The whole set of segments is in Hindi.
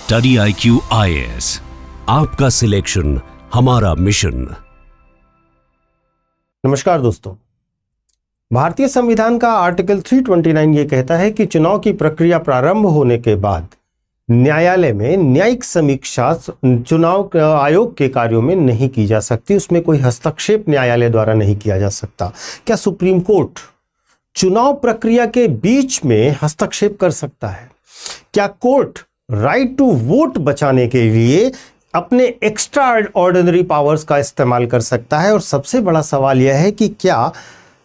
स्टडी IQ IAS, आपका सिलेक्शन हमारा मिशन। नमस्कार दोस्तों, भारतीय संविधान का आर्टिकल 329 ये कहता है कि चुनाव की प्रक्रिया प्रारंभ होने के बाद न्यायालय में न्यायिक समीक्षा चुनाव आयोग के कार्यों में नहीं की जा सकती, उसमें कोई हस्तक्षेप न्यायालय द्वारा नहीं किया जा सकता। क्या सुप्रीम कोर्ट चुनाव प्रक्रिया के बीच में हस्तक्षेप कर सकता है? क्या कोर्ट राइट टू वोट बचाने के लिए अपने एक्स्ट्रा ऑर्डिनरी पावर्स का इस्तेमाल कर सकता है? और सबसे बड़ा सवाल यह है कि क्या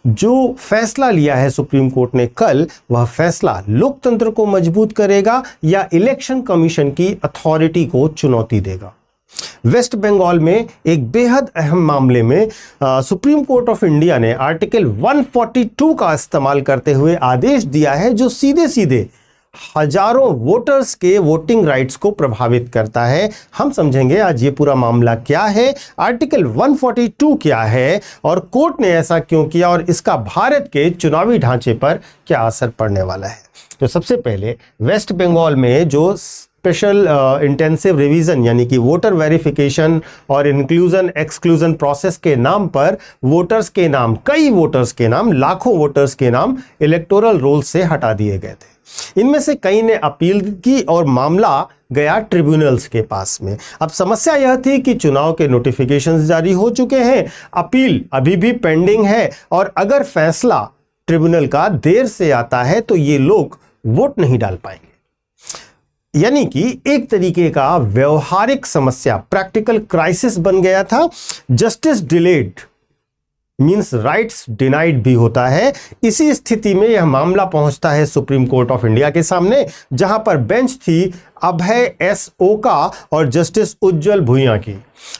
जो फैसला लिया है सुप्रीम कोर्ट ने कल, वह फैसला लोकतंत्र को मजबूत करेगा या इलेक्शन कमीशन की अथॉरिटी को चुनौती देगा? वेस्ट बंगाल में एक बेहद अहम मामले में सुप्रीम कोर्ट ऑफ इंडिया ने आर्टिकल 142 का इस्तेमाल करते हुए आदेश दिया है, जो सीधे सीधे हजारों वोटर्स के वोटिंग राइट्स को प्रभावित करता है। हम समझेंगे आज ये पूरा मामला क्या है, आर्टिकल 142 क्या है और कोर्ट ने ऐसा क्यों किया और इसका भारत के चुनावी ढांचे पर क्या असर पड़ने वाला है। तो सबसे पहले वेस्ट बंगाल में जो स्पेशल इंटेंसिव रिवीजन यानी कि वोटर वेरिफिकेशन और इंक्लूजन एक्सक्लूजन प्रोसेस के नाम पर वोटर्स के नाम, कई वोटर्स के नाम, लाखों वोटर्स के नाम इलेक्टोरल रोल से हटा दिए गए थे। इनमें से कई ने अपील की और मामला गया ट्रिब्यूनल्स के पास में। अब समस्या यह थी कि चुनाव के नोटिफिकेशंस जारी हो चुके हैं, अपील अभी भी पेंडिंग है और अगर फैसला ट्रिब्यूनल का देर से आता है तो ये लोग वोट नहीं डाल पाएंगे। यानी कि एक तरीके का व्यवहारिक समस्या, प्रैक्टिकल क्राइसिस बन गया था। Justice delayed means rights denied भी होता है। इसी स्थिति में यह मामला पहुंचता है सुप्रीम कोर्ट ऑफ इंडिया के सामने, जहां पर बेंच थी अभय S ओका और जस्टिस उज्जवल भुइयां की।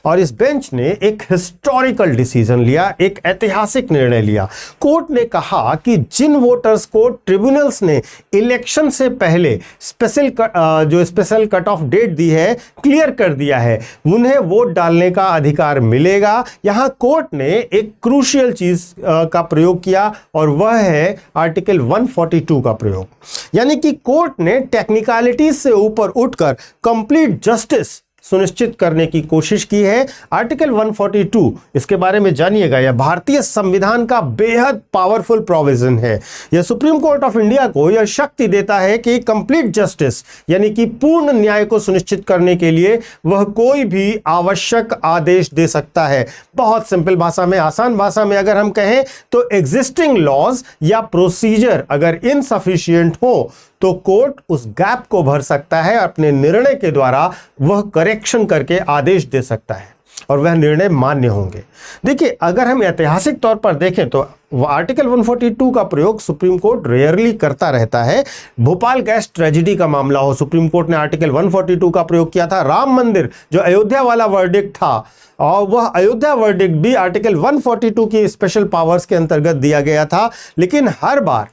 और इस बेंच ने एक हिस्टोरिकल डिसीजन लिया, एक ऐतिहासिक निर्णय लिया। कोर्ट ने कहा कि जिन वोटर्स को ट्रिब्यूनल्स ने इलेक्शन से पहले स्पेशल कट ऑफ डेट दी है, क्लियर कर दिया है, उन्हें वोट डालने का अधिकार मिलेगा। यहां कोर्ट ने एक क्रूशियल चीज का प्रयोग किया और वह है आर्टिकल 142 का प्रयोग। यानी कि कोर्ट ने टेक्निकलिटीज से ऊपर उठकर कंप्लीट जस्टिस सुनिश्चित करने की कोशिश की है। आर्टिकल 142, इसके बारे में जानिएगा, यह भारतीय संविधान का बेहद पावरफुल प्रोविजन है। यह सुप्रीम कोर्ट ऑफ इंडिया को यह शक्ति देता है कि कंप्लीट जस्टिस यानी कि पूर्ण न्याय को सुनिश्चित करने के लिए वह कोई भी आवश्यक आदेश दे सकता है। बहुत सिंपल भाषा में, आसान भाषा में अगर हम कहें तो एग्जिस्टिंग लॉज या प्रोसीजर अगर इनसफिशिएंट हो तो कोर्ट उस गैप को भर सकता है, अपने निर्णय के द्वारा वह करेक्शन करके आदेश दे सकता है और वह निर्णय मान्य होंगे। देखिए, अगर हम ऐतिहासिक तौर पर देखें तो आर्टिकल 142 का प्रयोग सुप्रीम कोर्ट रेयरली करता रहता है। भोपाल गैस ट्रेजेडी का मामला हो, सुप्रीम कोर्ट ने आर्टिकल 142 का प्रयोग किया था। राम मंदिर जो अयोध्या वाला वर्डिक्ट था, और वह अयोध्या वर्डिक्ट भी आर्टिकल 142 की स्पेशल पावर्स के अंतर्गत दिया गया था। लेकिन हर बार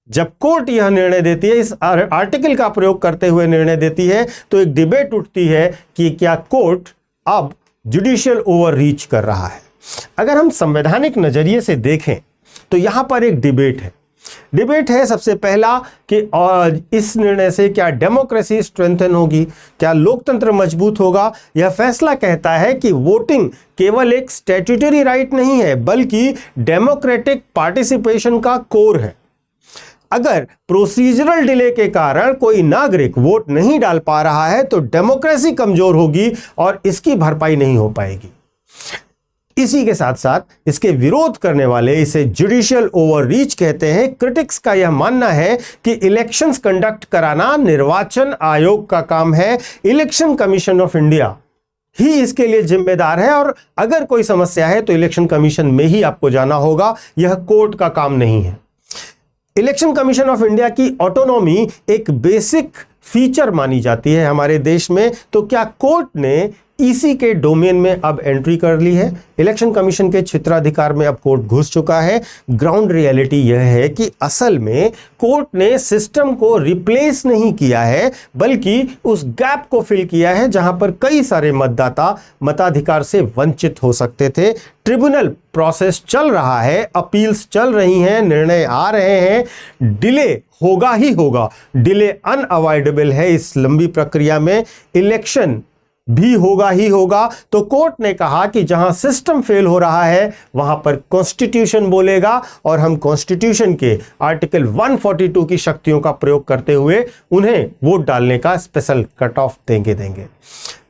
जब कोर्ट यह निर्णय देती है, इस आर्टिकल का प्रयोग करते हुए निर्णय देती है, तो एक डिबेट उठती है कि क्या कोर्ट अब जुडिशियल ओवररीच कर रहा है। अगर हम संवैधानिक नजरिए से देखें तो यहां पर एक डिबेट है सबसे पहला कि इस निर्णय से क्या डेमोक्रेसी स्ट्रेंथन होगी, क्या लोकतंत्र मजबूत होगा। यह फैसला कहता है कि वोटिंग केवल एक स्टैट्यूटरी राइट नहीं है, बल्कि डेमोक्रेटिक पार्टिसिपेशन का कोर है। अगर प्रोसीजरल डिले के कारण कोई नागरिक वोट नहीं डाल पा रहा है तो डेमोक्रेसी कमजोर होगी और इसकी भरपाई नहीं हो पाएगी। इसी के साथ साथ इसके विरोध करने वाले इसे जुडिशियल ओवररीच कहते हैं। क्रिटिक्स का यह मानना है कि इलेक्शंस कंडक्ट कराना निर्वाचन आयोग का काम है, इलेक्शन कमीशन ऑफ इंडिया ही इसके लिए जिम्मेदार है और अगर कोई समस्या है तो इलेक्शन कमीशन में ही आपको जाना होगा, यह कोर्ट का काम नहीं है। इलेक्शन कमीशन ऑफ इंडिया की ऑटोनॉमी एक बेसिक फीचर मानी जाती है हमारे देश में। तो क्या कोर्ट ने ईसी के डोमेन में अब एंट्री कर ली है। इलेक्शन कमीशन के क्षेत्राधिकार में अब कोर्ट घुस चुका है। ग्राउंड रियलिटी यह है कि असल में कोर्ट ने सिस्टम को रिप्लेस नहीं किया है, बल्कि उस गैप को फिल किया है जहां पर कई सारे मतदाता मताधिकार से वंचित हो सकते थे। ट्रिब्यूनल प्रोसेस चल रहा है, अपील्स चल रही हैं, निर्णय आ रहे हैं, डिले होगा ही होगा, डिले अनअवॉइडेबल है। इस लंबी प्रक्रिया में इलेक्शन भी होगा ही होगा। तो कोर्ट ने कहा कि जहां सिस्टम फेल हो रहा है वहां पर कॉन्स्टिट्यूशन बोलेगा, और हम कॉन्स्टिट्यूशन के आर्टिकल 142 की शक्तियों का प्रयोग करते हुए उन्हें वोट डालने का स्पेशल कट ऑफ देंगे।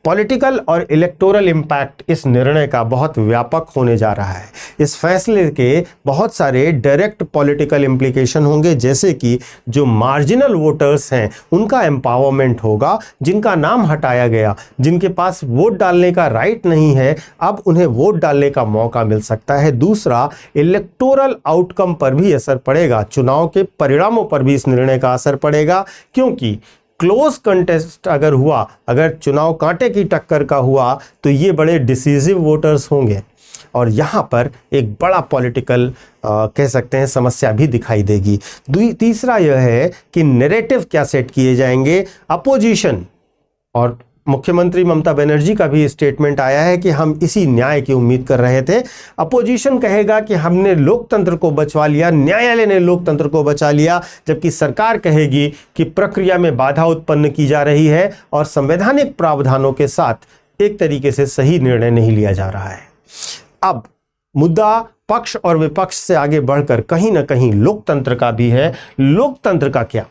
पॉलिटिकल और इलेक्टोरल इंपैक्ट इस निर्णय का बहुत व्यापक होने जा रहा है। इस फैसले के बहुत सारे डायरेक्ट पॉलिटिकल इंप्लीकेशन होंगे, जैसे कि जो मार्जिनल वोटर्स हैं उनका एम्पावरमेंट होगा, जिनका नाम हटाया गया, जिनके पास वोट डालने का राइट नहीं है, अब उन्हें वोट डालने का मौका मिल सकता है। दूसरा, इलेक्टोरल आउटकम पर भी असर पड़ेगा, चुनाव के परिणामों पर भी इस निर्णय का असर पड़ेगा, क्योंकि क्लोज कंटेस्ट अगर हुआ, अगर चुनाव कांटे की टक्कर का हुआ, तो ये बड़े डिसीजिव वोटर्स होंगे, और यहाँ पर एक बड़ा पॉलिटिकल कह सकते हैं समस्या भी दिखाई देगी। तीसरा यह है कि नैरेटिव क्या सेट किए जाएंगे। अपोजिशन और मुख्यमंत्री ममता बनर्जी का भी स्टेटमेंट आया है कि हम इसी न्याय की उम्मीद कर रहे थे। अपोजिशन कहेगा कि हमने लोकतंत्र को बचवा लिया, न्यायालय ने लोकतंत्र को बचा लिया, जबकि सरकार कहेगी कि प्रक्रिया में बाधा उत्पन्न की जा रही है और संवैधानिक प्रावधानों के साथ एक तरीके से सही निर्णय नहीं लिया जा रहा है। अब मुद्दा पक्ष और विपक्ष से आगे बढ़कर कहीं ना कहीं लोकतंत्र का भी है। लोकतंत्र का क्या?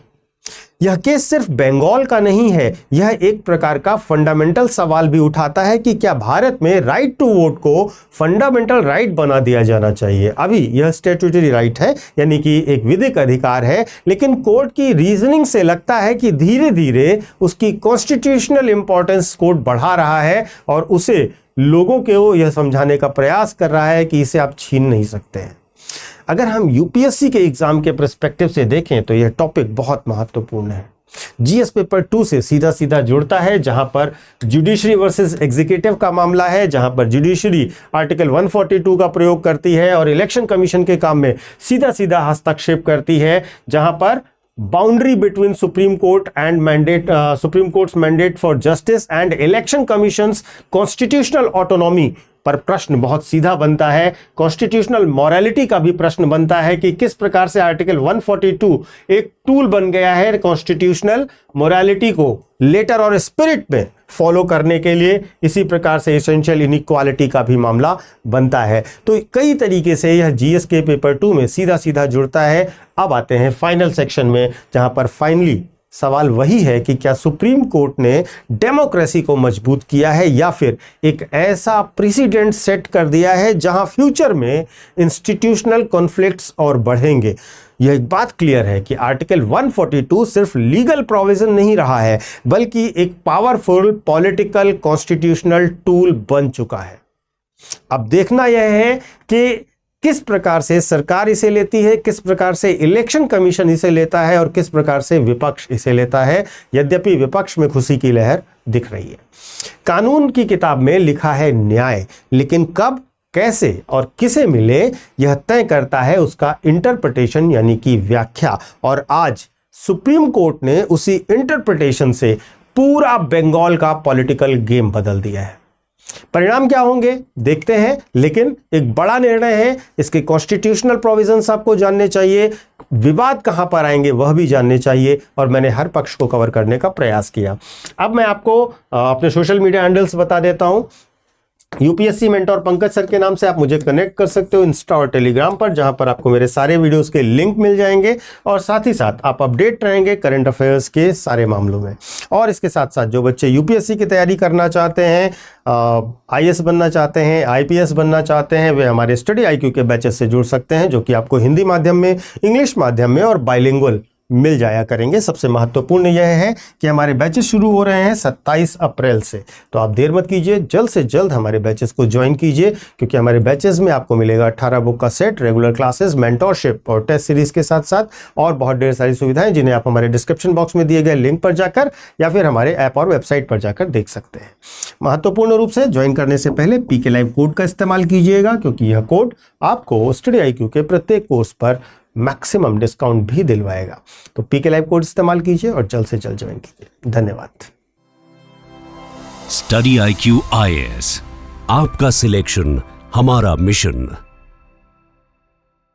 यह केस सिर्फ बंगाल का नहीं है, यह एक प्रकार का फंडामेंटल सवाल भी उठाता है कि क्या भारत में राइट टू वोट को फंडामेंटल राइट बना दिया जाना चाहिए। अभी यह स्टैट्यूटरी राइट है, यानी कि एक विधिक अधिकार है, लेकिन कोर्ट की रीजनिंग से लगता है कि धीरे धीरे उसकी कॉन्स्टिट्यूशनल इंपॉर्टेंस कोर्ट बढ़ा रहा है और उसे लोगों को यह समझाने का प्रयास कर रहा है कि इसे आप छीन नहीं सकते हैं। अगर हम यूपीएससी के एग्जाम के पर्सपेक्टिव से देखें तो यह टॉपिक बहुत महत्वपूर्ण है। जीएस पेपर 2 से सीधा सीधा जुड़ता है, जहां पर जुडिशरी वर्सेस एग्जीक्यूटिव का मामला है, जहां पर जुडिशरी आर्टिकल 142 का प्रयोग करती है और इलेक्शन कमीशन के काम में सीधा सीधा हस्तक्षेप करती है, जहां पर boundary between supreme court and mandate, supreme courts mandate for justice and election commissions constitutional autonomy पर प्रश्न बहुत सीधा बनता है। कॉन्स्टिट्यूशनल मॉरलिटी का भी प्रश्न बनता है कि किस प्रकार से आर्टिकल 142 एक टूल बन गया है कॉन्स्टिट्यूशनल मॉरलिटी को लेटर और स्पिरिट में फॉलो करने के लिए। इसी प्रकार से एसेंशियल इनइक्वालिटी का भी मामला बनता है। तो कई तरीके से यह जीएस के पेपर 2 में सीधा सीधा जुड़ता है। अब आते हैं फाइनल सेक्शन में, जहां पर फाइनली सवाल वही है कि क्या सुप्रीम कोर्ट ने डेमोक्रेसी को मजबूत किया है या फिर एक ऐसा प्रेसिडेंट सेट कर दिया है जहां फ्यूचर में इंस्टीट्यूशनल कॉन्फ्लिक्ट्स और बढ़ेंगे। यह एक बात क्लियर है कि आर्टिकल 142 सिर्फ लीगल प्रोविजन नहीं रहा है, बल्कि एक पावरफुल पॉलिटिकल कॉन्स्टिट्यूशनल टूल बन चुका है। अब देखना यह है कि किस प्रकार से सरकार इसे लेती है, किस प्रकार से इलेक्शन कमीशन इसे लेता है और किस प्रकार से विपक्ष इसे लेता है। यद्यपि विपक्ष में खुशी की लहर दिख रही है। कानून की किताब में लिखा है न्याय, लेकिन कब, कैसे और किसे मिले यह तय करता है उसका इंटरप्रिटेशन यानी कि व्याख्या। और आज सुप्रीम कोर्ट ने उसी इंटरप्रिटेशन से पूरा बंगाल का पॉलिटिकल गेम बदल दिया है। परिणाम क्या होंगे देखते हैं, लेकिन एक बड़ा निर्णय है। इसके कॉन्स्टिट्यूशनल प्रोविजंस आपको जानने चाहिए, विवाद कहां पर आएंगे वह भी जानने चाहिए, और मैंने हर पक्ष को कवर करने का प्रयास किया। अब मैं आपको अपने सोशल मीडिया हैंडल्स बता देता हूं। यूपीएससी मेंटोर पंकज सर के नाम से आप मुझे कनेक्ट कर सकते हो इंस्टा और टेलीग्राम पर, जहां पर आपको मेरे सारे वीडियोस के लिंक मिल जाएंगे और साथ ही साथ आप अपडेट रहेंगे करंट अफेयर्स के सारे मामलों में। और इसके साथ साथ जो बच्चे यूपीएससी की तैयारी करना चाहते हैं, आईएएस बनना चाहते हैं, आईपीएस बनना चाहते हैं, वे हमारे स्टडी आईक्यू के बैचेस से जुड़ सकते हैं, जो कि आपको हिंदी माध्यम में, इंग्लिश माध्यम में और बाइलिंगुअल मिल जाया करेंगे। सबसे महत्वपूर्ण यह है कि हमारे बैचेस शुरू हो रहे हैं 27 अप्रैल से, तो आप देर मत कीजिए, जल्द से जल्द हमारे बैचेस को ज्वाइन कीजिए, क्योंकि हमारे बैचेस में आपको मिलेगा 18 बुक का सेट, रेगुलर क्लासेस, मेंटोरशिप और टेस्ट सीरीज के साथ साथ और बहुत ढेर सारी सुविधाएं, जिन्हें आप हमारे डिस्क्रिप्शन बॉक्स में दिए गए लिंक पर जाकर या फिर हमारे ऐप और वेबसाइट पर जाकर देख सकते हैं। महत्वपूर्ण रूप से ज्वाइन करने से पहले पीके लाइव कोड का इस्तेमाल कीजिएगा, क्योंकि यह कोड आपको स्टडी IQ के प्रत्येक कोर्स पर मैक्सिमम डिस्काउंट भी दिलवाएगा। तो पीके लाइव कोड इस्तेमाल कीजिए और जल्द से जल्द ज्वाइन कीजिए। धन्यवाद। स्टडी IQ IAS, आपका सिलेक्शन हमारा मिशन।